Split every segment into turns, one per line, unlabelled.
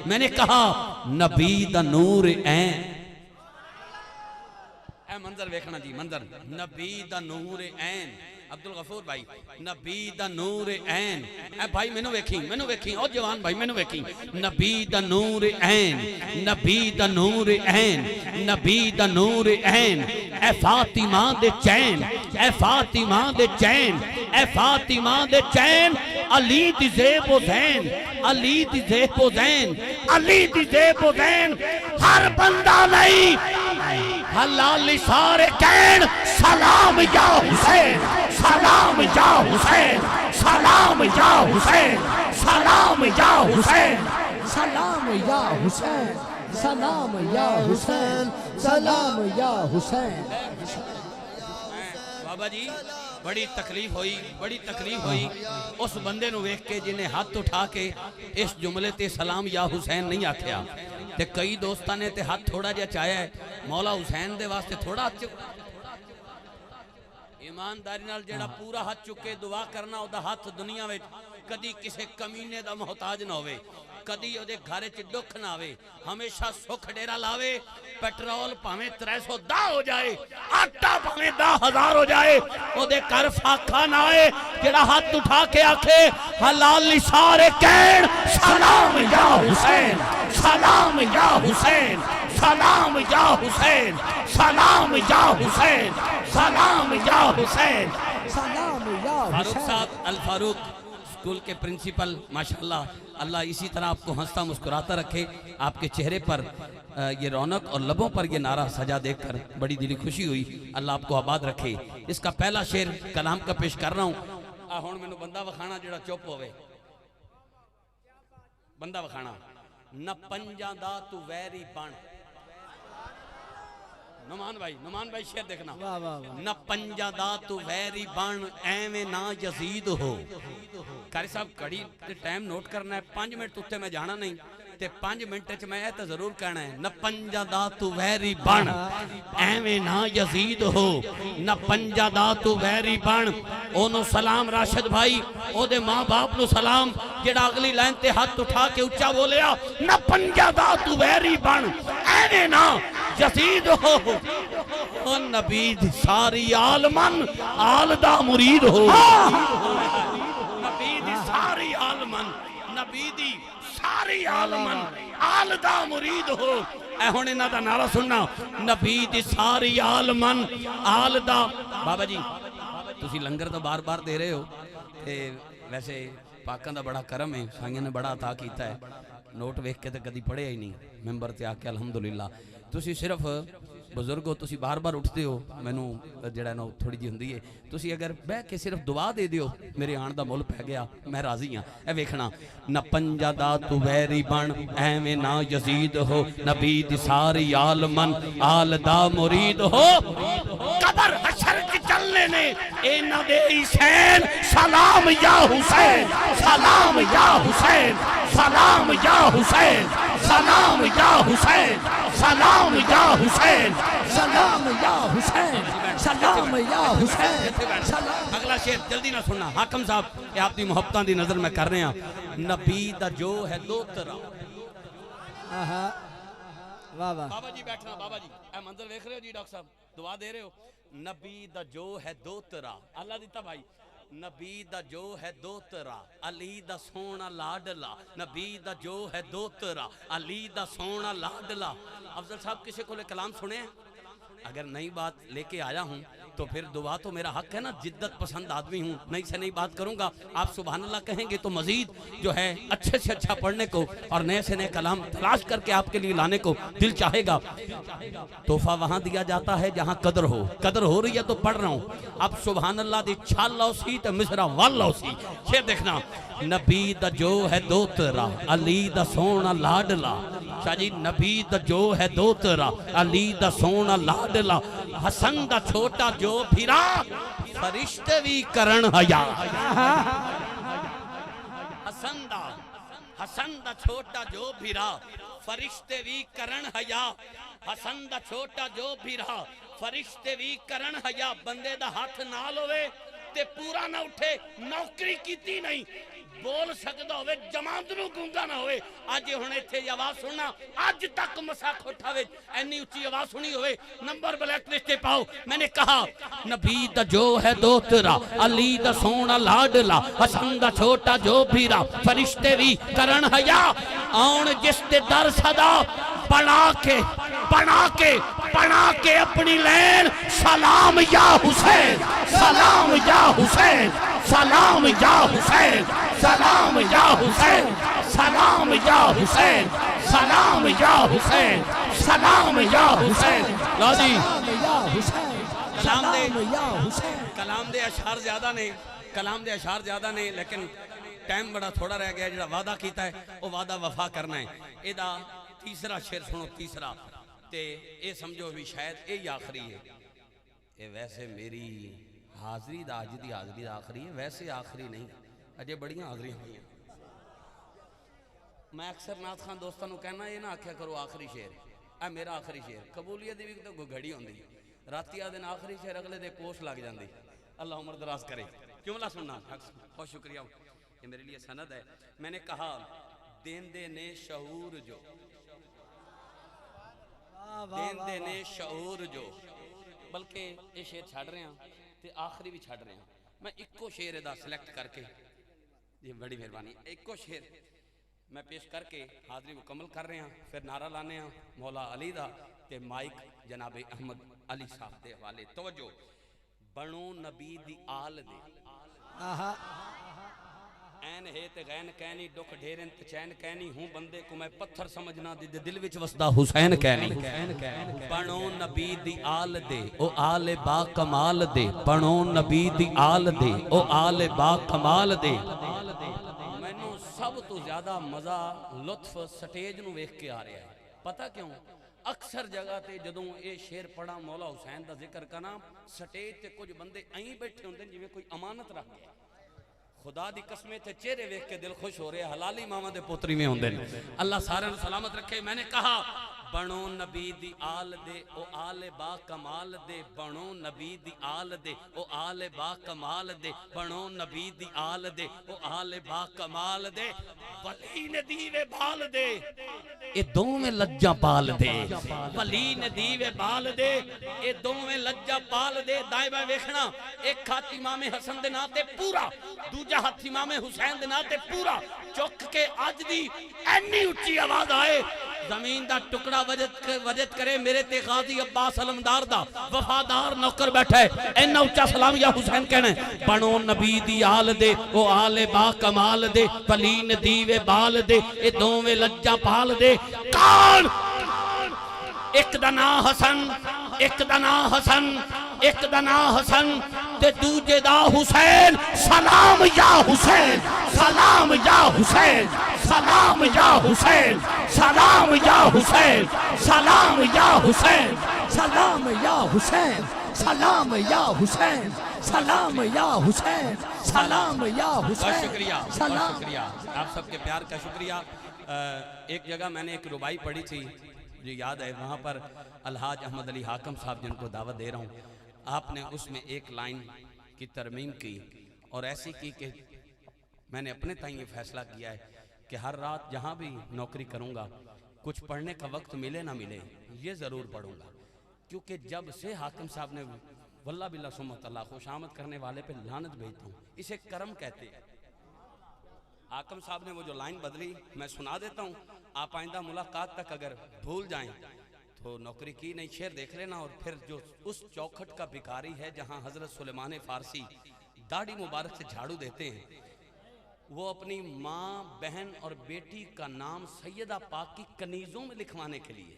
میں نے کہا نبی دا نور عین، اے منظر ویکھنا جی، منظر نبی دا نور عین، عبدالغفور بھائی نبی دا نور عین، اے بھائی میں نو ویکھی او جوان بھائی میں نو ویکھی، نبی دا نور عین، نبی دا نور عین، نبی دا نور عین، اے فاطمہ دے چین، اے فاطمہ دے چین، اے فاطمہ دے چین، علی دی زیب و زین، علی دی زیب و زین، علی دی زیب و زین، ہر بندہ نہیں حلال سارے کین، سلام یا حسین، سلام یا حسین، سلام یا حسین، سلام یا حسین،
سلام یا حسین، سلام یا حسین، سلام یا حسین۔
بابا جی بڑی تکلیف ہوئی اس بندے نو ویکھ کے جنہیں ہاتھ اٹھا کے اس جملے تے سلام یا حسین نہیں آکھیا، تے کئی دوستاں نے تے ہاتھ تھوڑا جا چاہیا ہے، مولا حسین دے واسطے تھوڑا ہاتھ ایمانداری نال جیڑا پورا ہاتھ چکے دعا کرنا او دا ہاتھ دنیا میں کدی کسے کمینے دا محتاج نہ ہوئے، کدی او دے گھارے چ دکھ نہ آوے، ہمیشہ سکھ ڈیرا لاوے، پیٹرول پاویں 310 ہو جائے، آٹا پاویں 10,000 ہو جائے، او دے کر فاقہ نہ آئے، جڑا ہاتھ اٹھا کے آکھے حلال سارے کین، سلام یا حسین، سلام یا حسین، سلام یا حسین، سلام یا حسین، سلام یا حسین۔
سلام یا
فاروق
حسین۔
صاحب الفاروق اسکول کے پرنسپل ماشاءاللہ، اللہ اسی طرح آپ کو ہنستا مسکراتا رکھے، آپ کے چہرے پر یہ رونق اور لبوں پر یہ نعرہ سجا دیکھ کر بڑی دلی خوشی ہوئی، اللہ آپ کو آباد رکھے۔ اس کا پہلا شعر کلام کا پیش کر رہا ہوں، ہون میں نو بندہ وکھانا جڑا چپ ہوئے، بندہ وکھانا، نہ پنجاں دا تو ویری بن، نمان بھائی شعر دیکھنا، نہ پنجاں دا تو ویری بن ایویں نہ یزید ہو، قاری صاحب کڑی ٹائم نوٹ کرنا ہے، 5 منٹ تُتے میں جانا نہیں، تے 5 منٹ چ میں تو ضرور کہنا ہے، نہ پنجاں دا تو ویری بن ایویں نہ یزید ہو، نہ پنجاں دا تو ویری بن، اونوں سلام راشد بھائی، او دے ماں باپ نو سلام، جڑا اگلی لائن تے ہاتھ اٹھا کے اچھا بولیا، نہ پنجاں دا تو ویری بن ایویں نہ یزید ہو، او نبی دی ساری عالمن آل دا مرید ہو، نبی دی ساری عالمن، نبی دی ساری عالمن آل دا مرید ہو، اے ہونے نہ دا نعرہ سننا، نبی دی ساری عالمن آل دا۔ بابا جی تسی لنگر تو بار بار دے رہے ہو، ویسے پاکاں دا بڑا کرم ہے، سائیاں نے بڑا عطا کیتا ہے، نوٹ ویکھ کے تے کدی پڑھے ہی نہیں، ممبر تے آکے الحمدللہ، تسی صرف بزرگو تسی بار بار اٹھتے ہو، میں نو جڑا نو تھوڑی جی ہوندی ہے، تسی اگر بہ کے صرف دعا دے دیو، میرے آن دا مول پہ گیا، میں راضی ہاں، اے ویکھنا، نہ پنجاں دا تو ویری بن ایویں نہ یزید ہو، نبی دی ساری عالمن آل دا مرید ہو، قبر حشر کی چلنے نے اینا دے حسین، سلام یا حسین، سلام یا حسین، سلام یا حسین، سلام یا حسین، سلام یا حسین،
سلام یا حسین، سلام یا حسین، سلام۔
اگلا شعر جلدی نہ سننا، حاکم صاحب یہ آپ دی محبتان دی نظر میں کر رہے ہیں، نبی دا جو ہے دو طرح،
واہ واہ
بابا جی بیٹھنا، بابا جی اے منظر دیکھ رہے ہو جی، ڈاکٹر صاحب دعا دے رہے ہو، نبی دا جو ہے دو طرح، اللہ دیتا بھائی، نبی دا جو ہے دو طرح، علی دا سونا لاڈلا، نبی دا جو ہے دو طرح، علی دا سونا لاڈلا۔ افضل صاحب کسی کو لے کلام سنے ہیں؟ اگر نئی بات لے کے آیا ہوں تو پھر دعا تو میرا حق ہے نا، جدت پسند آدمی ہوں، نئی سے نئی بات کروں گا، آپ سبحان اللہ کہیں گے تو مزید جو ہے اچھے سے اچھا پڑھنے کو اور نئے سے نئے کلام تلاش کر کے آپ کے لیے لانے کو دل چاہے گا۔ تحفہ وہاں دیا جاتا ہے جہاں قدر ہو رہی ہے تو پڑھ رہا ہوں، اب سبحان اللہ دی چھال لاؤ سی تو مصرہ وال لاؤ سی، یہ دیکھنا، نبی دا جو ہے دو طرح، علی دا سونا لاڈلا، شاہ جی نبی دا جو ہے دو طرح، علی دا سونا لاڈلا، حسن دا چھوٹا جو پھرا، فرشتے بھی کرن حیا، حسن دا چھوٹا جو پھرا، فرشتے بھی کرن حیا، حسن دا چھوٹا جو پھرا، فرشتے بھی کرن حیا، بندے دا ہاتھ نال ہوئے تے پورا نہ اٹھے، نوکری کیتی نہیں، بول سکتا ہوئے جماعت نو گونگا نہ ہوئے آج ہن ایتھے یہ آواز سننا آج تک مساق اٹھاوے اینی اچھی آواز سنی ہوئے نمبر بلیک لسٹ پہ پاؤ میں نے کہا نبی دا جو ہے دوترا علی دا سونا لاڈلا حسن دا چھوٹا جو بھیرا فرشتے بھی کرن حیا آن جس تے در صدا بنا کے اپنی لین سلام یا حسین سلام یا حسین سلام یا حسین سلام یا حسین سلام یا حسین سلام یا حسین سلام یا حسین لا جی کلام دے اشعار زیادہ نے لیکن ٹائم بڑا تھوڑا رہ گیا جڑا وعدہ کیتا ہے وہ وعدہ وفا کرنا ہے ایدہ تیسرا شعر سنو تیسرا تے اے سمجھو بھی شاید اے آخری ہے اے ویسے میری حاضری دا آج دی حاضری دا آخری ہے ویسے آخری نہیں اجے بڑیاں حاضری ہوئی ہیں میں اکثر نعت خان دوستاں نو کہنا یہ نہ آکھیا کرو آخری شعر اے میرا آخری شعر قبولیت دی بھی تو گھڑی ہوندی راتی آدن آخری شعر اگلے دے پوش لگ جاندی اللہ عمر دراز کرے کیوں نہ سننا بہت شکریہ یہ میرے لیے سند ہے میں نے کہا دیندے نے شعور جو دیندے نے شعور جو بلکہ یہ شعر چھاڑ رہے ہیں تے آخری بھی چھاڑ رہے ہیں میں ایکو شعر دا سلیکٹ کر کے یہ بڑی مہربانی ایکو شعر میں پیش کر کے حاضری مکمل کر رہے ہیں پھر نعرہ لانے ہیں مولا علی دا تے مائک جناب احمد علی صاحب دے حوالے توجہ بنو نبی دی آل دے این ہے تے غین کہنی ڈک ڈھیرن تے چین کہنی ہوں بندے کو میں پتھر سمجھنا دی دل وچ وسدا حسین کہنی بنو نبی دی آل دے او آل با کمال دے بنو نبی دی آل دے او آل با کمال دے مینوں سب تو زیادہ مزہ لطف سٹیج نو ویکھ کے آ رہا ہے پتہ کیوں اکثر جگہ تے جدوں اے شعر پڑھا مولا حسین دا ذکر کرنا سٹیج تے کچھ بندےائیں بیٹھے ہوندے جویں کوئی امانت رکھ گیا خدا دی قسمیں تے چہرے ویکھ کے دل خوش ہو رہے حلالی ماما دے پوتری میں ہوندے اللہ سارے نو سلامت رکھے میں نے کہا بنو نبی دی آل دے او آل با کمال دے بنو نبی دی آل دے او آل با کمال دے بنو نبی دی آل دے او آل با کمال دے ولی نے دیوے بال دے اے دوویں لجاں پال دے ولی نے دیوے بال دے اے دوویں لجاں پال دے دائیں بائیں ویکھنا ایک ہاتھ امام حسن دے ناتے پورا دوجا ہاتھ امام حسین دے ناتے پورا چک کے آج دی اینی اچھی آواز آئے زمین دا ٹکڑا وجد کرے میرے تے غازی عباس علمدار دا وفادار نوکر بیٹھے اینہ اچھا سلام یا حسین کہنے بنو نبی دی آل دے او آل با کمال دے پلین دیوے بال دے اے دوویں لجا پال دے کان ایک دنا حسن ایک دنا حسن ایک دنا حسن تے دوجے دا حسین سلام یا حسین سلام یا حسین سلام یا حسین سلام یا حسین سلام یا حسین
سلام یا حسین سلام یا حسین سلام یا حسین سلام یا حسین
شکریہ شکریہ آپ سب کے پیار کا شکریہ ایک جگہ میں نے ایک ربائی پڑھی تھی جو یاد ہے وہاں پر الحاج احمد علی حاکم صاحب جن کو دعوت دے رہا ہوں آپ نے اس میں ایک لائن کی ترمیم کی اور ایسی کی کہ میں نے اپنے تائیں یہ فیصلہ کیا ہے کہ ہر رات جہاں بھی نوکری کروں گا کچھ پڑھنے کا وقت ملے نہ ملے یہ ضرور پڑھوں گا کیونکہ جب سے حاکم صاحب نے واللہ باللہ سمت اللہ خوش آمد کرنے والے پہ لعنت بھیجتا ہوں اسے کرم کہتے ہیں حاکم صاحب نے وہ جو لائن بدلی میں سنا دیتا ہوں آپ آئندہ ملاقات تک اگر بھول جائیں تو نوکری کی نہیں شعر دیکھ لینا اور پھر جو اس چوکھٹ کا بھکاری ہے جہاں حضرت سلیمان فارسی داڑھی مبارک سے جھاڑو دیتے ہیں وہ اپنی ماں بہن اور بیٹی کا نام سیدہ پاک کی کنیزوں میں لکھوانے کے لیے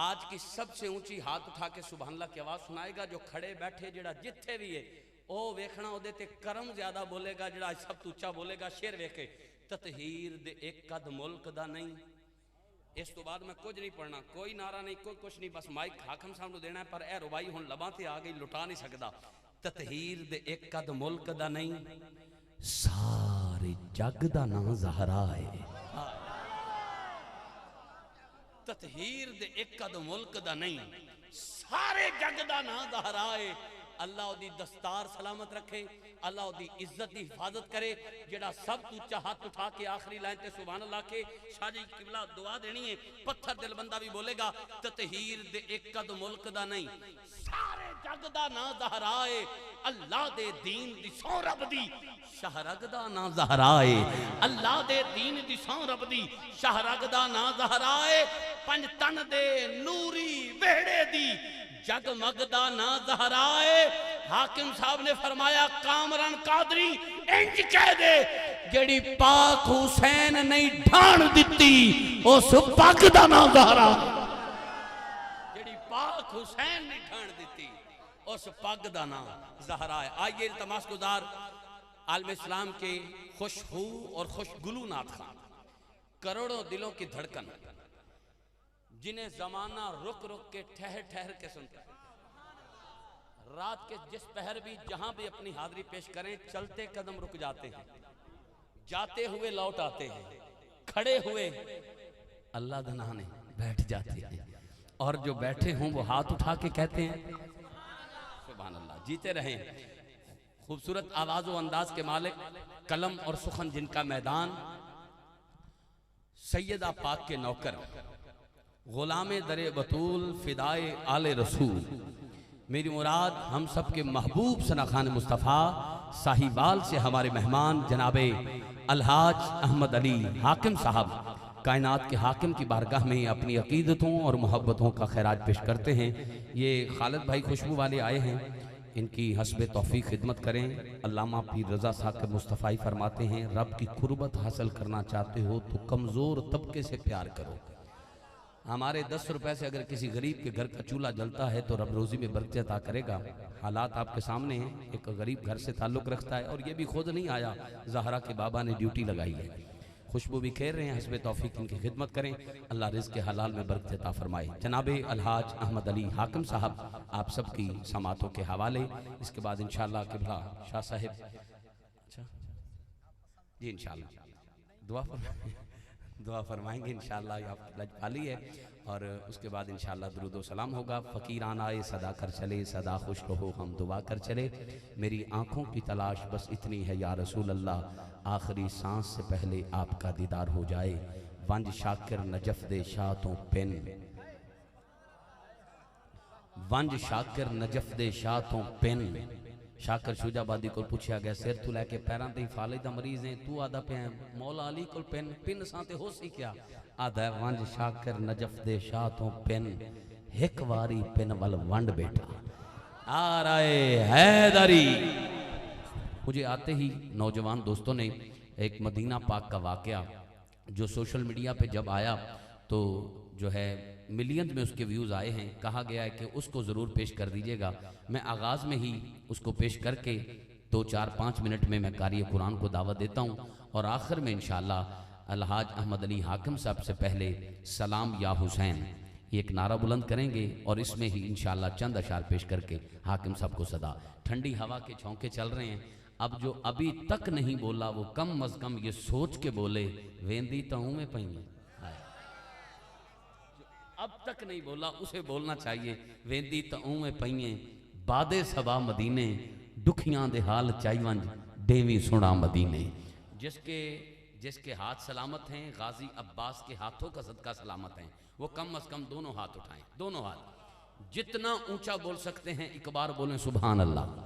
آج کی سب سے اونچی ہاتھ اٹھا کے سبحان اللہ کی آواز سنائے گا جو کھڑے بیٹھے جڑا جتھے بھی ہے او ویکھنا ہو دیتے کرم زیادہ بولے گا جڑا سب تو اونچا بولے گا شعر ویکھے تطہیر دے ایک قد ملک دا نہیں اس تو بعد میں کچھ نہیں پڑھنا کوئی نعرہ نہیں کوئی کچھ نہیں بس مائک حاکم صاحب نو دینا ہے پر اے ربائی ہن لباں تے آ گئی لٹا نہیں سکدا تطہیر دے ایک قد ملک دا نہیں سارے جگ دا نام زہرا ہے تطہیر دے ایک قد ملک دا نہیں سارے جگ دا نام زہرا ہے اللہ دی دستار سلامت رکھے، اللہ دی عزت دی حفاظت کرے. جڑا سب اونچا ہاتھ اٹھا کے آخری لائن تے سبحان اللہ کے شاہ جی قبلہ دعا دینی ہے. پتھر دل بندہ بھی بولے گا تطہیر دے ایک قد ملک دا نہیں سارے جگ دا نا زہرائے اللہ دے دین دی سو رب دی شہرگ دا نا زہرائے اللہ دے دین دی سو رب دی شہرگ دا نا زہرائے پنج تن دے نوری ویڑے دی جگمگ دا نا زہرائے. حاکم صاحب نے فرمایا کامران قادری انج کہہ دے جڑی پاک حسین نہیں ڈھان دیتی اس پاک دا نا زہرا جڑی پاک حسین نہیں ڈھان دیتی اس پاک دا نا زہرا ہے. آئیے التماس گزار عالم اسلام کے خوشخو اور خوشگلو نعت خان کروڑوں دلوں کی دھڑکن جنہیں زمانہ رک رک کے ٹھہر ٹھہر کے سنتا ہے. رات کے جس پہر بھی جہاں بھی اپنی حاضری پیش کریں چلتے قدم رک جاتے ہیں، جاتے ہوئے لوٹ آتے ہیں، کھڑے ہوئے اللہ دنانے بیٹھ جاتے ہیں، اور جو بیٹھے ہوں وہ ہاتھ اٹھا کے کہتے ہیں سبحان اللہ. جیتے رہیں. خوبصورت آواز و انداز کے مالک، قلم اور سخن جن کا میدان، سیدہ پاک کے نوکر، غلام در بطول فدائے آل رسول. میری مراد ہم سب کے محبوب ثنا خان مصطفیٰ ساہیوال سے ہمارے مہمان جناب الحاج احمد علی حاکم صاحب کائنات کے حاکم کی بارگاہ میں اپنی عقیدتوں اور محبتوں کا خراج پیش کرتے ہیں. یہ خالد بھائی خوشبو والے آئے ہیں، ان کی حسب توفیق خدمت کریں. علامہ پیر رضا صاحب مصطفی فرماتے ہیں رب کی قربت حاصل کرنا چاہتے ہو تو کمزور طبقے سے پیار کرو. ہمارے 10 روپے سے اگر کسی غریب کے گھر کا چولہا جلتا ہے تو رب روزی میں برکت عطا کرے گا. حالات آپ کے سامنے ہیں. ایک غریب گھر سے تعلق رکھتا ہے اور یہ بھی خود نہیں آیا، زہرا کے بابا نے ڈیوٹی لگائی ہے. خوشبو بھی کھیر رہے ہیں، حسب توفیق ان کی خدمت کریں. اللہ رزق حلال میں برکت عطا فرمائے. جناب الحاج احمد علی حاکم صاحب آپ سب کی سماعتوں کے حوالے. اس کے بعد انشاءاللہ قبلہ شاہ صاحب اچھا جی انشاءاللہ دعا فرمائیں گے انشاءاللہ. آپ لجپالی ہے. اور اس کے بعد انشاءاللہ درود و سلام ہوگا. فقیران آئے صدا کر چلے، صدا خوش رہو ہم دعا کر چلے. میری آنکھوں کی تلاش بس اتنی ہے یا رسول اللہ، آخری سانس سے پہلے آپ کا دیدار ہو جائے. ونج شاکر نجف دے شاہتوں پن، ونج شاکر نجف دے شاہتوں پن. شاکر شجاع آبادی کو پوچھا گیا سر تو لے کے پیران تے فالج دا مریض ہیں، تو آدھا پہ مولا علی کو پن سانتے ہو سی کیا؟ آدھا ہے ونج شاکر نجف دے شاہتوں پن، ہک واری پن وال ونڈ بیٹا آ رائے حیدری. مجھے آتے ہی نوجوان دوستوں نے ایک مدینہ پاک کا واقعہ جو سوشل میڈیا پہ جب آیا تو جو ہے ملین میں اس کے ویوز آئے ہیں، کہا گیا ہے کہ اس کو ضرور پیش کر دیجئے گا. میں آغاز میں ہی اس کو پیش کر کے 2-4-5 منٹ میں قاری قرآن کو دعوت دیتا ہوں، اور آخر میں انشاءاللہ الحاج احمد علی حاکم صاحب سے پہلے سلام یا حسین یہ ایک نعرہ بلند کریں گے، اور اس میں ہی انشاءاللہ چند اشعار پیش کر کے حاکم صاحب کو صدا. ٹھنڈی ہوا کے چھونکے چل رہے ہیں. اب جو ابھی تک نہیں بولا وہ کم از کم یہ سوچ کے بولے ویندی تو ہوں میں پہنگے. اب تک نہیں بولا اسے بولنا چاہیے ویندی تا اوے پئییں بادے سبا مدینے دکھیاں دے حال چائی ونج ڈیوی سنا مدینے. جس کے ہاتھ سلامت ہیں، غازی عباس کے ہاتھوں کا صدقہ سلامت ہیں، وہ کم از کم دونوں ہاتھ اٹھائیں. دونوں ہاتھ جتنا اونچا بول سکتے ہیں ایک بار بولیں سبحان اللہ.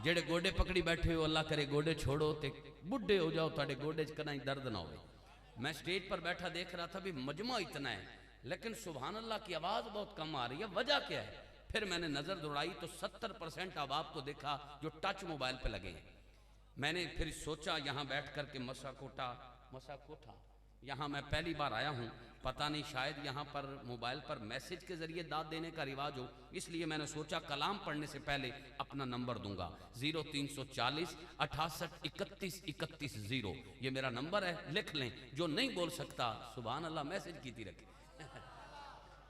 جڑے گوڑے پکڑی بیٹھے ہو اللہ کرے گوڑے چھوڑو تے بڈھے ہو جاؤ تاڑے گوڑے چکنائی درد نہ ہوئے. میں سٹیج پر بیٹھا دیکھ رہا تھا بھی مجمع اتنا ہے لیکن سبحان اللہ کی آواز بہت کم آ رہی ہے، وجہ کیا ہے؟ پھر میں نے نظر دوڑائی تو 70% آباب کو دیکھا جو ٹچ موبائل پہ لگے ہیں. میں نے پھر سوچا یہاں بیٹھ کر کے مسا کوٹھا یہاں میں پہلی بار آیا ہوں، پتہ نہیں شاید یہاں پر موبائل پر میسج کے ذریعے داد دینے کا رواج ہو، اس لیے میں نے سوچا کلام پڑھنے سے پہلے اپنا نمبر دوں گا 0340 68 31 31 0. یہ میرا نمبر ہے، لکھ لیں. جو نہیں بول سکتا سبحان اللہ میسج کیتی رکھے.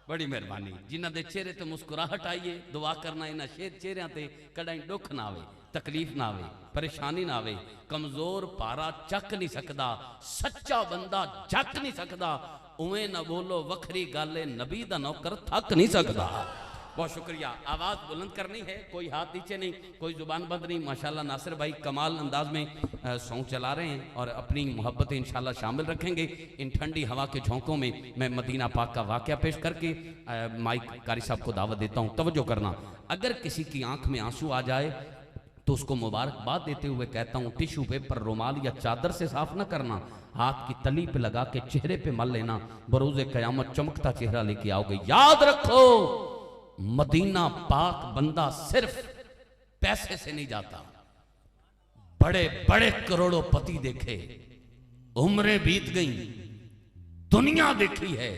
بڑی مہربانی. جنہ دے چہرے تے مسکراہٹ آئیے دعا کرنا انہاں چہریاں تے کڈائیں دکھ نہ آوے، تکلیف نہ آوے، پریشانی نہ آوے. کمزور پارا چک نہیں سکدا، سچا بندہ جک نہیں سکدا. اویں نہ بولو وکھری گالے نبی دا نوکر تھک نہیں سکدا. بہت شکریہ. آواز بلند کرنی ہے, کوئی ہاتھ نیچے نہیں, کوئی زبان بند نہیں. ماشاءاللہ ناصر بھائی کمال انداز میں سونگ چلا رہے ہیں اور اپنی محبتیں انشاءاللہ شامل رکھیں گے. ان ٹھنڈی ہوا کے جھونکوں میں میں مدینہ پاک کا واقعہ پیش کر کے مائک قاری صاحب کو دعوت دیتا ہوں. توجہ کرنا, اگر کسی کی آنکھ میں آنسو آ جائے تو اس کو مبارکباد دیتے ہوئے کہتا ہوں ٹیشو پیپر, رومال یا چادر سے صاف نہ کرنا, ہاتھ کی تلی پہ لگا کے چہرے پہ مل لینا, بروز قیامت چمکتا چہرہ لے کے آؤ گے. یاد رکھو مدینہ پاک بندہ صرف پیسے سے نہیں جاتا. بڑے بڑے کروڑوں پتی دیکھے, عمریں بیت گئیں, دنیا دیکھی ہے,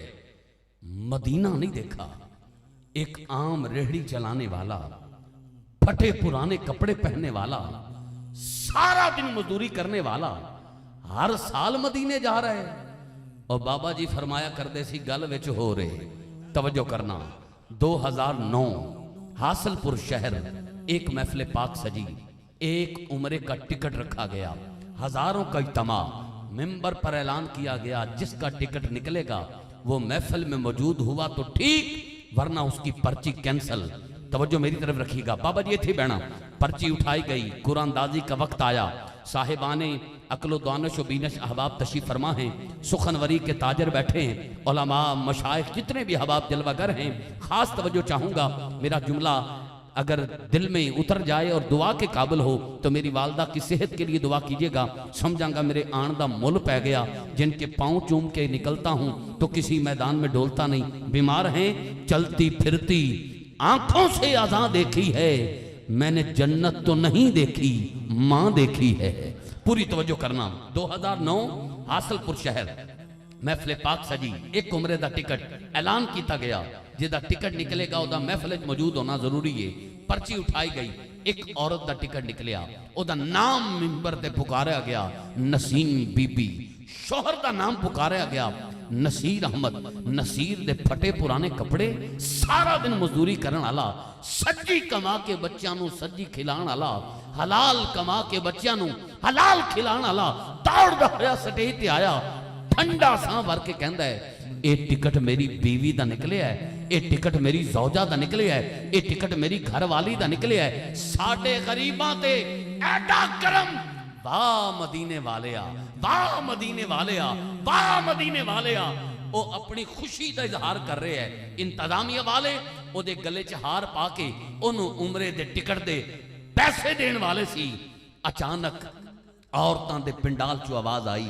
مدینہ نہیں دیکھا. ایک عام ریڑھی چلانے والا, پھٹے پرانے کپڑے پہننے والا, سارا دن مزدوری کرنے والا ہر سال مدینے جا رہے. اور بابا جی فرمایا کردے سی گل وچ ہو رہے. توجہ کرنا, 2009 حاصل پور شہر ایک محفل پاک سجی, ایک عمرے کا ٹکٹ رکھا گیا, ہزاروں کا اجتماع, ممبر پر اعلان کیا گیا جس کا ٹکٹ نکلے گا وہ محفل میں موجود ہوا تو ٹھیک, ورنہ اس کی پرچی کینسل. توجہ میری طرف رکھیے گا. بابا جی تھی بہنا, پرچی اٹھائی گئی, قرآن دازی کا وقت آیا, صاحبان عقل و دانش و بینش احباب تشریف فرما ہیں, سخنوری کے تاجر بیٹھے ہیں, علماء مشائخ جتنے بھی احباب جلوہ گر ہیں. خاص توجہ چاہوں گا, میرا جملہ اگر دل میں اتر جائے اور دعا کے قابل ہو تو میری والدہ کی صحت کے لیے دعا کیجئے گا. سمجھاں گا میرے آن دا مل پہ گیا, جن کے پاؤں چوم کے نکلتا ہوں تو کسی میدان میں ڈولتا نہیں. بیمار ہیں, چلتی پھرتی آنکھوں سے اذاں دیکھی ہے, میں نے جنت تو نہیں دیکھی, ماں دیکھی ہے. پوری توجہ کرنا. 2009 حاصل پور شہر محفل پاک سجی, ایک عمرے دا ٹکٹ اعلان کیتا گیا, جدا ٹکٹ نکلے گا او دا محفل موجود ہونا ضروری ہے. پرچی اٹھائی گئی, ایک عورت دا ٹکٹ نکلیا, او دا نام ممبر تے پکاریا گیا نسیم بی بی, شوہر دا نام پکاریا گیا نصیر احمد. نصیر دے پھٹے پرانے کپڑے, سارا دن مزدوری کرن والا, سجی کما کے بچیاں نو سجی کھلان والا, حلال کما کے بچیاں نو حلال کھلان والا, دوڑ دا ہویا سٹیج تے آیا, ٹھنڈا ساں بھر کے کہندا ہے اے ٹکٹ میری بیوی دا نکلے ہے, اے ٹکٹ میری زوجہ دا نکلے ہے, اے ٹکٹ میری گھر والی دا نکلے ہے. ساڈے غریباں تے ایڈا کرم. واہ مدینے والیا, واہ مدینے والیا, واہ مدینے والیا. او اپنی خوشی دا اظہار کر رہے ہیں. انتظامیہ والے او دے گلے چ ہار پا کے انہوں عمرے دے ٹکٹ دے پیسے دین والے سی. اچانک عورتاں دے پنڈال چو آواز آئی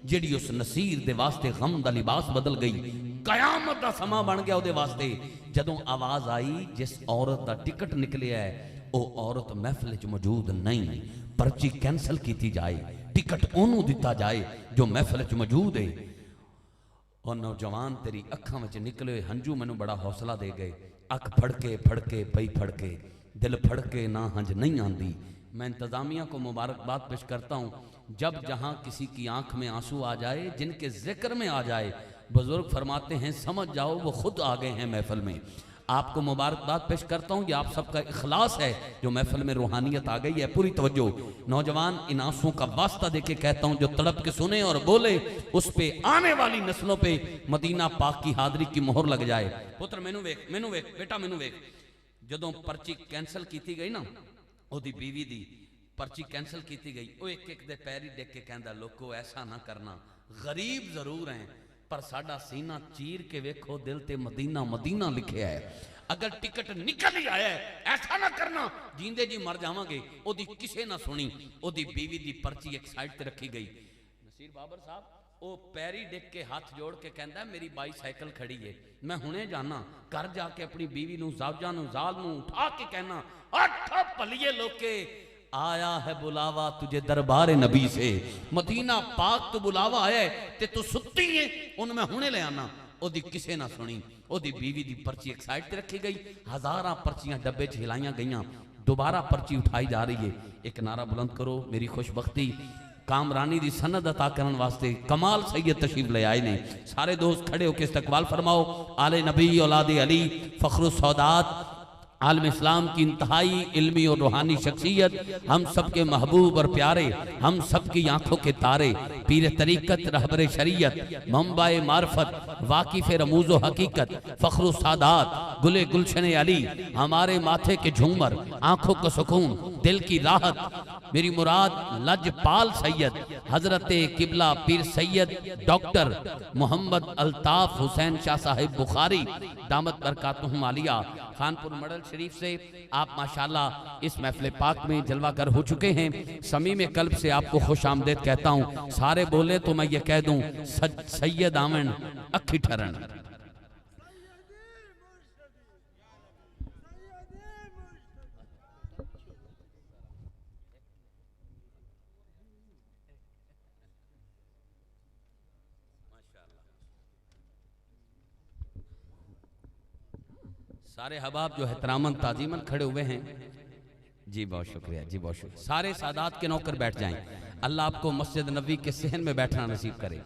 جڑی اس نصیر دے واسطے غم دا لباس بدل گئی. قیامت دا سما بن گیا او دے واسطے. جدوں آواز آئی جس عورت دا ٹکٹ نکلے ہے او عورت محفل چ موجود نہیں, پرچی کینسل کیتی جائے, ٹکٹ انہوں دیتا جائے جو محفل چ موجود ہے. اور نوجوان تیری اکھاں وچ نکلے ہنجو مینوں بڑا حوصلہ دے گئے. اکھ پھڑکے پئی پھڑکے, دل پھڑکے نہ ہنج نہیں آندی. میں انتظامیہ کو مبارکباد پیش کرتا ہوں. جب جہاں کسی کی آنکھ میں آنسو آ جائے, جن کے ذکر میں آ جائے, بزرگ فرماتے ہیں سمجھ جاؤ وہ خود آ گئے ہیں محفل میں. آپ کو مبارکباد پیش کرتا ہوں, یہ آپ سب کا اخلاص ہے جو محفل میں روحانیت آ گئی ہے. پوری توجہ. نوجوان ان آنسوں کا واسطہ دے کے کہتا ہوں جو تڑپ کے سنے اور بولے اس پہ آنے والی نسلوں پہ مدینہ پاک کی حاضری کی مہر لگ جائے. پتر مینوں ویکھ بیٹا مینوں ویکھ. جدوں پرچی کینسل کیتی گئی نا, او دی بیوی دی پرچی کینسل کیتی گئی, او ایک ایک دے پیری ڈیک کے کہندا لوکو ایسا نہ کرنا, غریب ضرور ہیں پر ساڈا سینہ چیر کے ویکھو دل تے مدینہ مدینہ لکھیا ہے. اگر ٹکٹ نکل ہی آیا ہے ایسا نہ کرنا, جیندے جی مر جاواں گے. او دی کسے نہ سنی, او دی بیوی دی پرچی ایک سائیڈ تے رکھی گئی. نصیر بابر صاحب او پیری ڈیک کے ہاتھ جوڑ کے کہندا میری بائی سائیکل کھڑی ہے, میں ہنے جانا. گھر جا کے اپنی بیوی نو زوجہ نو زال نو اٹھا کے کہنا اٹھ پلیے لوکے, آیا ہے بلاوا تجھے دربار نبی سے. مدینہ پاک تو بلاوا آیا ہے تے تو ستی ہے, ان میں ہونے لے آنا. او دی کسے نہ سنی, او دی بیوی دی پرچی ایک سائیڈ تے رکھی گئی, ہزاراں پرچیاں ڈبے چ ہلائیاں گئیاں. دوبارہ پرچی اٹھائی جا رہی ہے. ایک نعرہ بلند کرو میری خوش بختی کامرانی دی سند عطا کرن واسطے کمال سید تشریف لے آئے نے. سارے دوست کھڑے ہو کے استقبال فرماؤ. آل نبی اولاد علی فخر السادات عالم اسلام کی انتہائی علمی اور روحانی شخصیت، ہم سب کے محبوب اور پیارے، ہم سب کی آنکھوں کے تارے، پیر طریقت، رہبر شریعت، منبع معرفت، واقف رموز و حقیقت، فخر و سعادات، گل گلشن علی، ہمارے ماتھے کے جھومر، آنکھوں کا سکون، دل کی راحت، میری مراد لجپال سید حضرت قبلہ پیر سید ڈاکٹر محمد الطاف حسین شاہ صاحب بخاری دامت برکاتہم عالیہ خانپور مڈل شریف سے آپ ماشاءاللہ اس محفل پاک میں جلوہ گر ہو چکے ہیں۔ صمیم قلب سے آپ کو خوش آمدید کہتا ہوں، سارے بولے تو میں یہ کہہ دوں سید آمن اکھی ٹھرن۔ سارے حباب جو احتراماً تعظیماً کھڑے ہوئے ہیں، جی بہت شکریہ، جی بہت شکریہ، سارے سادات کے نوکر بیٹھ جائیں، اللہ آپ کو مسجد نبوی کے صحن میں بیٹھنا نصیب کرے۔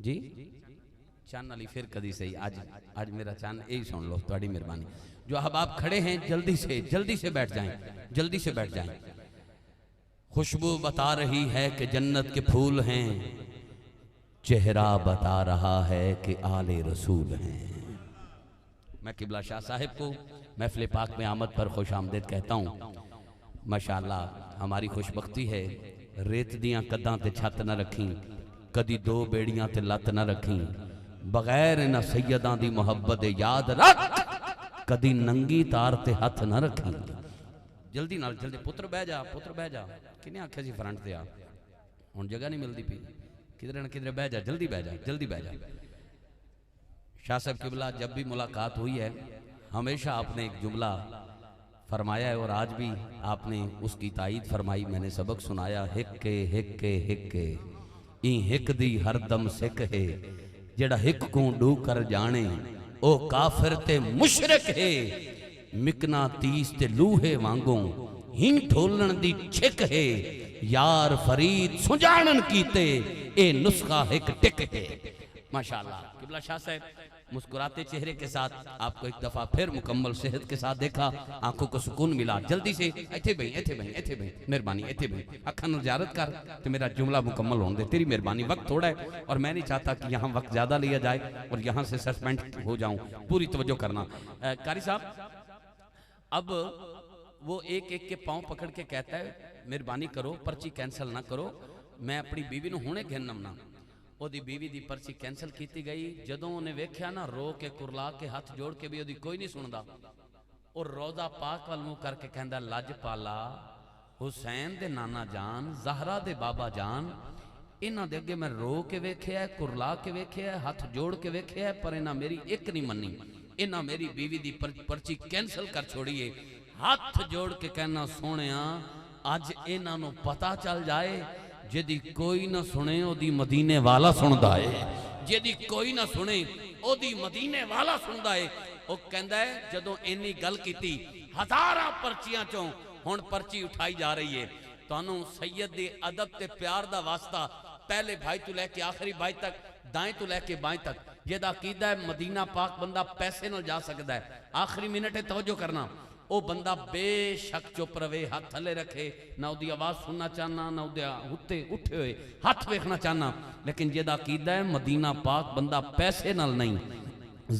جی چان علی پھر کدی سے آج میرا چان یہی سن لو، تھوڑی مہربانی، جو حباب کھڑے ہیں جلدی سے بیٹھ جائیں، جلدی سے بیٹھ جائیں۔ خوشبو بتا رہی ہے کہ جنت کے پھول ہیں، چہرہ بتا رہا ہے کہ آل رسول ہیں۔ میں قبلہ شاہ صاحب کو محفل پاک میں آمد پر خوش آمدید کہتا ہوں۔ ماشاءاللہ ہماری خوش بختی ہے، ریت دیاں قداں تے چھت نہ رکھیں، کدی دو بیڑیاں تے لت نہ رکھیں، بغیر نہ سیداں دی محبت یاد رکھ، کدی ننگی تار تے ہاتھ نہ رکھیں۔ جلدی نال جلدی پتر بہ جا کنے آکھے جی فرنٹ تے آ، ہن جگہ نہیں ملدی پی، کدھر نہ کدھر بہ جا، جلدی بہ جا۔ شاہ صاحب قبلہ جب بھی ملاقات ہوئی ہے ہمیشہ آپ نے ایک جملہ فرمایا ہے اور آج بھی آپ نے اس کی تائید فرمائی، میں نے سبق سنایا، ہک این ہک دی ہر دم سکھ ہے، جڑا ہک کو ڈو کر جانے او کافر تے مشرک ہے، مکنا تیس تے لوہے وانگوں ہن ٹھولن دی چھک ہے، یار فرید سجانن کیتے اے نسخہ ہک ٹک ہے۔ ماشاءاللہ قبلہ شاہ صاحب مسکراتے چہرے کے ساتھ آپ کو ایک دفعہ پھر مکمل صحت کے ساتھ دیکھا، آنکھوں کو سکون ملا۔ جلدی سے ایتھے بھئی مہربانی ایتھے بھئی اکھاں نال زیارت کر تو میرا جملہ مکمل ہون دے، تیری مہربانی، وقت تھوڑا ہے اور میں نہیں چاہتا کہ یہاں وقت زیادہ لیا جائے اور یہاں سے سسپینڈ ہو جاؤں، پوری توجہ کرنا۔ قاری صاحب اب وہ ایک کے پاؤں پکڑ کے کہتا ہے مہربانی کرو پرچی کینسل نہ کرو، میں اپنی بیوی نو ہونے گھنم نہ، او دی بیوی دی پرچی کینسل کیتی گئی، جدوں انہیں ویکھیا نا رو کے کرلا کے ہاتھ جوڑ کے بھی او دی کوئی نہیں سندا، اور روضہ پاک والمو کر کے کہندا لج پالا حسین دے نانا جان زہرا دے بابا جان، انہاں دے اگے میں رو کے ویکھیا ہے، کرلا کے ویکھیا ہے، ہاتھ جوڑ کے ویکھیا ہے، پر انہاں میری ایک نہیں منی، انہاں میری بیوی دی پرچی کینسل کر چھوڑیے۔ ہاتھ جوڑ کے کہنا سونیاں آج انہاں نو پتہ چل جائے، جدی کوئی نہ سنے او دی مدینے والا سندا ہے، جدی کوئی نہ سنے او دی مدینے والا سندا ہے۔ او کہندا ہے جدوں اینی گل کیتی ہزاراں پرچیاں چوں ہن پرچی اٹھائی جا رہی ہے، تانوں سید دے ادب تے پیار دا واسطہ پہلے بھائی تو لے کے آخری بھائی تک، دائیں تو لے کے بائیں تک، جدا عقیدہ ہے مدینہ پاک بندہ پیسے نہ جا سکتا ہے، آخری منٹ ہے توجہ کرنا، او بندہ بے شک چپ روے، ہاتھ تھلے رکھے، نہ او دی آواز سننا چاہنا، نہ او دی اٹھے ہوئے ہاتھ ویکھنا چاہنا، لیکن جدا عقیدہ ہے مدینہ پاک بندہ پیسے نال نہیں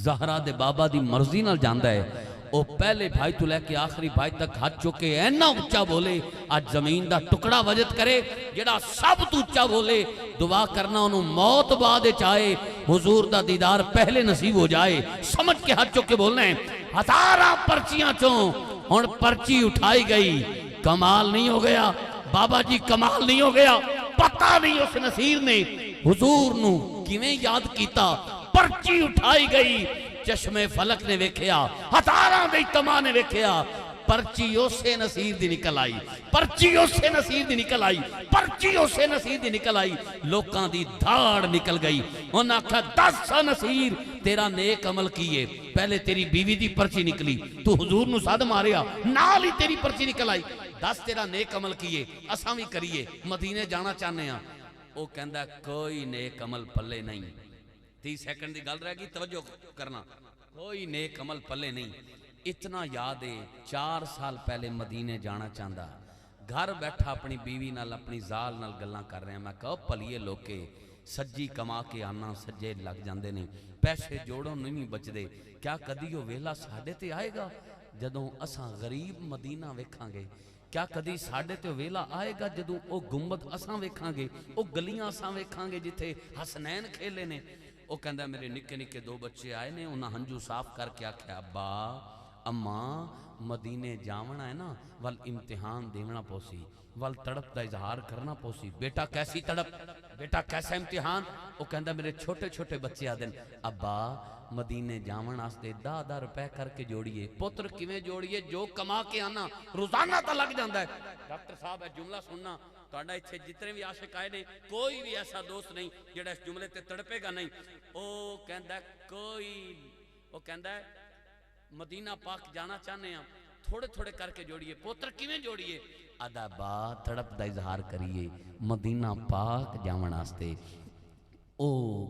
زہرا دے بابا دی مرضی نال جاندا ہے، او پہلے بھائی تو لے کے آخری بھائی تک ہاتھ چکے اینا اچھا بولے، آج زمین دا ٹکڑا وجد کرے، جڑا سب تو اچھا بولے، دعا کرنا انہوں موت بعد چاہے، حضور دا دیدار پہلے نصیب ہو جائے، سمجھ کے ہاتھ چکے بولنا ہے۔ ہزاراں پرچیاں چوں ہن پرچی اٹھائی گئی، کمال نہیں ہو گیا بابا جی، کمال نہیں ہو گیا، پتہ نہیں اس نصیر نے حضور نو کیویں یاد کیتا، پرچی اٹھائی گئی، چشم فلک نے ویکھیا، ہزاراں دے اجتماع نے ویکھیا، پرچی اسے نصیر دی نکل آئی، پرچی اسے نصیر دی نکل آئی، پرچی اسے نصیر دی نکل آئی، لوکاں دی دھاڑ نکل گئی، انہاں کہا 10 نصیر تیرا نیک عمل کیے، پہلے تیری بیوی دی پرچی نکلی، تو حضور نو صد ماریا، نال ہی تیری پرچی نکل آئی، 10 تیرا نیک عمل کیے، اساں بھی کریے، مدینے جانا چاہنے ہیں، وہ کہندا کوئی نیک عمل پلے نہیں، 30 سیکنڈ دی گل رہ گئی، توجہ کرنا، کوئی نیک عمل پلے نہیں، اتنا یاد ہے 4 سال پہلے مدینے جانا چاہتا، گھر بیٹھا اپنی بیوی نال اپنی زال نال گلاں کر رہے ہیں، میں کہا پلیے لوکے سجی کما کے آنا سجے لگ جاندے نے، پیسے جوڑوں نہیں بچدے، کیا کدی وہ ویلا ساڈے تے آئے گا جدوں اساں غریب مدینہ ویکھاں گے؟ کیا کدی ساڈے تے ویلا آئے گا جدوں او گنبد اساں ویکھاں گے، او گلیاں اساں ویکھاں گے جتھے حسنین کھیلے نے؟ او کہندا میرے نکے نکے 2 بچے آئے نے، انہاں ہنجو صاف کر کے آکھیا ابا اماں مدینے جاونا ہے نا، ول امتحان دیونا پوسی، ول تڑپ دا اظہار کرنا پوسی۔ بیٹا کیسی تڑپ، بیٹا کیسا امتحان؟ وہ کہندا میرے چھوٹے چھوٹے بچے آدن ابا مدینے جاون واسطے 10 روپے کر کے جوڑیے۔ پتر کیویں جوڑیے؟ جو کما کے آنا روزانہ تا لگ جاندا ہے۔ ڈاکٹر صاحب ہے جملہ سننا، تہاڈا ایتھے جتنے بھی عاشق آئے نے کوئی بھی ایسا دوست نہیں جڑا اس جملے تے تڑپے گا نہیں۔ او کہندا وہ کہندا ہے مدینہ پاک جانا چاہنے ہیں، تھوڑے تھوڑے کر کے جوڑیے۔ پوتر کیویں جوڑیے؟ آدھا با تڑپ دا اظہار کریے مدینہ پاک جاون واسطے، او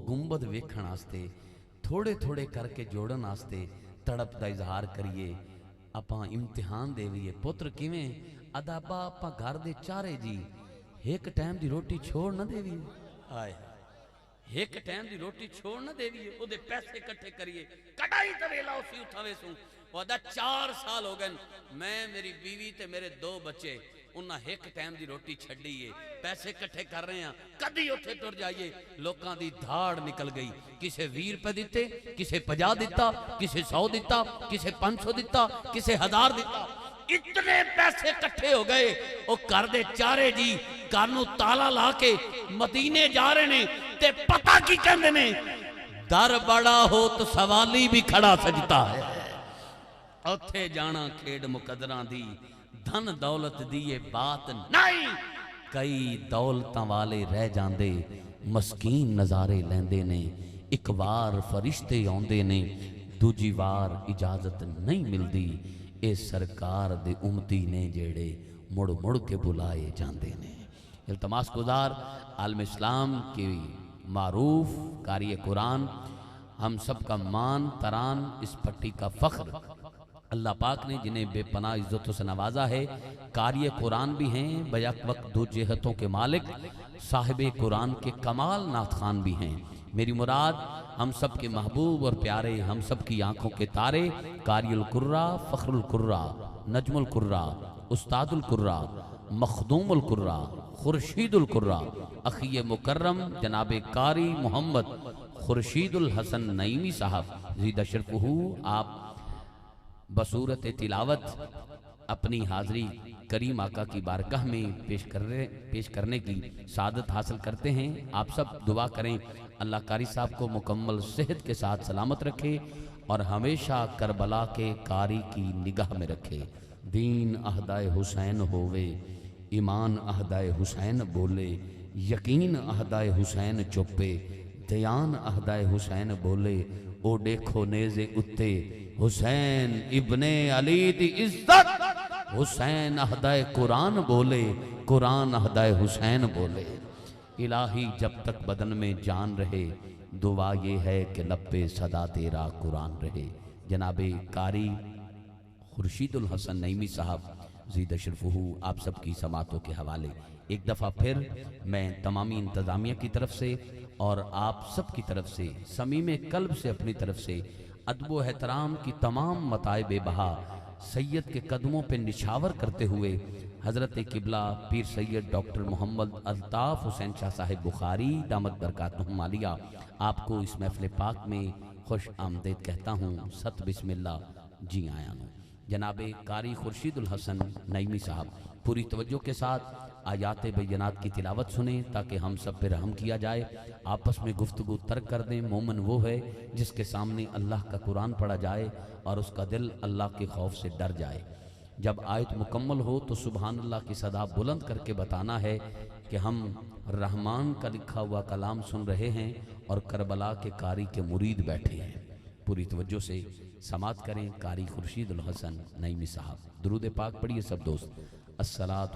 گنبد ویکھن واسطے، تھوڑے تھوڑے کر کے جوڑن واسطے تڑپ دا اظہار کریے، اپاں امتحان دیویے۔ پوتر کیویں؟ آدھا با اپاں گھر دے چارے جی ایک ٹائم دی روٹی چھوڑ نہ دیویے، آئے ایک ٹائم دی روٹی چھوڑ نہ دیویے، او دے پیسے کٹھے کریے، کٹائی تویلا اسی اٹھاوے سوں۔ وہ آدھا 4 سال ہو گئے میں میری بیوی تے میرے 2 بچے انہاں ایک ٹائم دی روٹی چھڑیے، پیسے کٹھے کر رہے ہیں، کدی اتھے ٹر جائیے لوکاں دی دھاڑ نکل گئی، کسے 20 روپے دیتے، کسے 50 دیتا، کسے 100 دیتا، کسے 500 دیتا، کسے 1000 دیتا، اتنے پیسے کٹھے ہو گئے۔ وہ کر دے چارے جی کارنو تالا لا کے مدینے جا رہے نے، تے پتہ کی کہندے نے در بڑا ہو تو سوالی بھی کھڑا سجتا ہے، اتھے جانا کھیڑ مقدران دی، دھن دولت دیئے بات نہیں، کئی دولتاں والے رہ جاندے مسکین نظارے لیندے نے، ایک وار فرشتے آندے نے دوجی وار اجازت نہیں ملدی، اے سرکار دے امتی نے جیڑے مڑ مڑ کے بلائے جاندے نے۔ التماس گزار عالم اسلام کی معروف قاری قرآن، ہم سب کا مان تران، اس پٹی کا فخر، اللہ پاک نے جنہیں بے پناہ عزتوں سے نوازا ہے، قاری قرآن بھی ہیں، بیک وقت 2 جہتوں کے مالک، صاحب قرآن کے کمال نعت خوان بھی ہیں۔ میری مراد ہم سب کے محبوب اور پیارے، ہم سب کی آنکھوں کے تارے، قاری القرہ، فخر القرہ، نجم القرہ، استاد القرہ، مخدوم القرہ، خورشید القرہ، اخی مکرم جناب قاری محمد خورشید الحسن نعیمی صاحب زیدہ شرفہ، آپ بصورت تلاوت اپنی حاضری کریم آقا کی بارگاہ میں پیش کرنے کی سعادت حاصل کرتے ہیں۔ آپ سب دعا کریں اللہ قاری صاحب کو مکمل صحت کے ساتھ سلامت رکھے اور ہمیشہ کربلا کے قاری کی نگاہ میں رکھے۔ دین اہدائے حسین ہووے، ایمان اہدائے حسین بولے، یقین اہدائے حسین چپے، دیان اہدائے حسین بولے، او دیکھو نیزے اتے حسین ابن علی دی عزت، حسین اہدائے قرآن بولے، قرآن اہدائے حسین بولے۔ الہی جب تک بدن میں جان رہے دعا یہ ہے کہ لب پہ صدا تیرا قرآن رہے۔ جناب قاری خورشید الحسن نعیمی صاحب زیدہ شرفہ آپ سب کی سماعتوں کے حوالے ایک دفعہ پھر میں تمامی انتظامیہ کی طرف سے اور آپ سب کی طرف سے صمیم قلب سے اپنی طرف سے ادب و احترام کی تمام متاع بے بہا سید کے قدموں پہ نچھاور کرتے ہوئے حضرت قبلہ پیر سید ڈاکٹر محمد الطاف حسین شاہ صاحب بخاری دامت برکاتہم عالیہ آپ کو اس محفل پاک میں خوش آمدید کہتا ہوں۔ ست بسم اللہ جی آیا ہوں۔ جناب قاری خورشید الحسن نعیمی صاحب پوری توجہ کے ساتھ آیات بینات کی تلاوت سنیں تاکہ ہم سب پہ رحم کیا جائے، آپس میں گفتگو ترک کر دیں۔ مومن وہ ہے جس کے سامنے اللہ کا قرآن پڑھا جائے اور اس کا دل اللہ کے خوف سے ڈر جائے۔ جب آیت مکمل ہو تو سبحان اللہ کی صدا بلند کر کے بتانا ہے کہ ہم رحمان کا لکھا ہوا کلام سن رہے ہیں اور کربلا کے قاری کے مرید بیٹھے ہیں۔ پوری توجہ سے سماعت کریں قاری خورشید الحسن نعیمی صاحب۔ درود پاک پڑھیے سب دوست۔ الصلاۃ